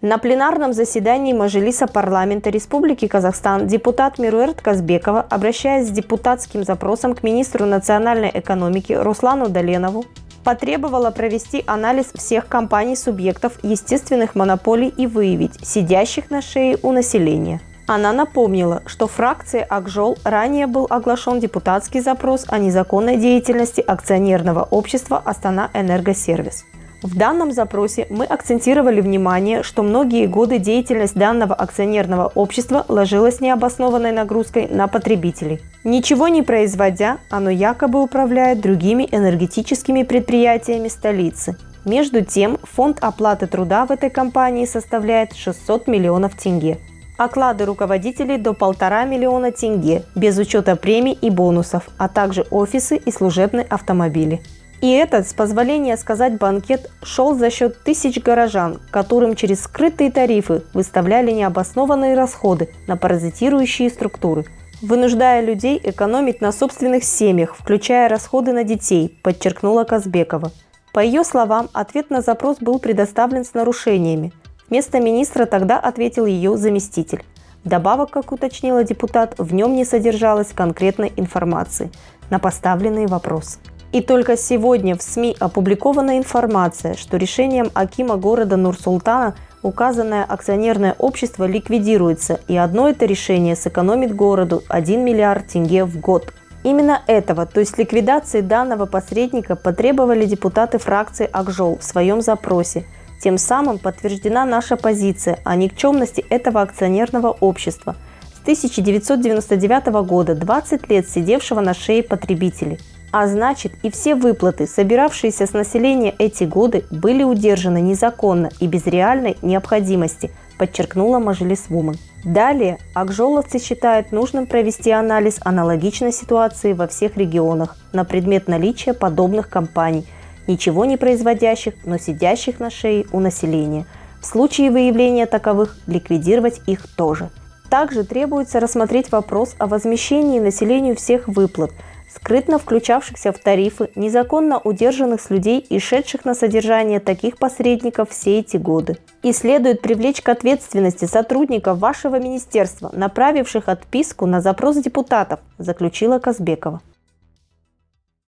На пленарном заседании Мажилиса парламента Республики Казахстан депутат Мируэрт Казбекова, обращаясь с депутатским запросом к министру национальной экономики Руслану Даленову, потребовала провести анализ всех компаний-субъектов естественных монополий и выявить сидящих на шее у населения. Она напомнила, что фракции «Акжол» ранее был оглашен депутатский запрос о незаконной деятельности акционерного общества «Астана Энергосервис». В данном запросе мы акцентировали внимание, что многие годы деятельность данного акционерного общества ложилась необоснованной нагрузкой на потребителей. Ничего не производя, оно якобы управляет другими энергетическими предприятиями столицы. Между тем, фонд оплаты труда в этой компании составляет 600 миллионов тенге. Оклады руководителей до 1,5 миллиона тенге, без учета премий и бонусов, а также офисы и служебные автомобили. И этот, с позволения сказать, банкет шел за счет тысяч горожан, которым через скрытые тарифы выставляли необоснованные расходы на паразитирующие структуры, вынуждая людей экономить на собственных семьях, включая расходы на детей, подчеркнула Казбекова. По ее словам, ответ на запрос был предоставлен с нарушениями. Вместо министра тогда ответил ее заместитель. Вдобавок, как уточнила депутат, в нем не содержалось конкретной информации на поставленные вопросы. И только сегодня в СМИ опубликована информация, что решением акима города Нур-Султана указанное акционерное общество ликвидируется, и одно это решение сэкономит городу 1 миллиард тенге в год. Именно этого, то есть ликвидации данного посредника, потребовали депутаты фракции «Акжол» в своем запросе. Тем самым подтверждена наша позиция о никчемности этого акционерного общества, с 1999 года 20 лет сидевшего на шее потребителей. А значит, и все выплаты, собиравшиеся с населения эти годы, были удержаны незаконно и без реальной необходимости, подчеркнула Мажилисвумен. Далее, акжоловцы считают нужным провести анализ аналогичной ситуации во всех регионах на предмет наличия подобных компаний, ничего не производящих, но сидящих на шее у населения. В случае выявления таковых ликвидировать их тоже. Также требуется рассмотреть вопрос о возмещении населению всех выплат, скрытно включавшихся в тарифы, незаконно удержанных с людей и шедших на содержание таких посредников все эти годы. И следует привлечь к ответственности сотрудников вашего министерства, направивших отписку на запрос депутатов, заключила Казбекова.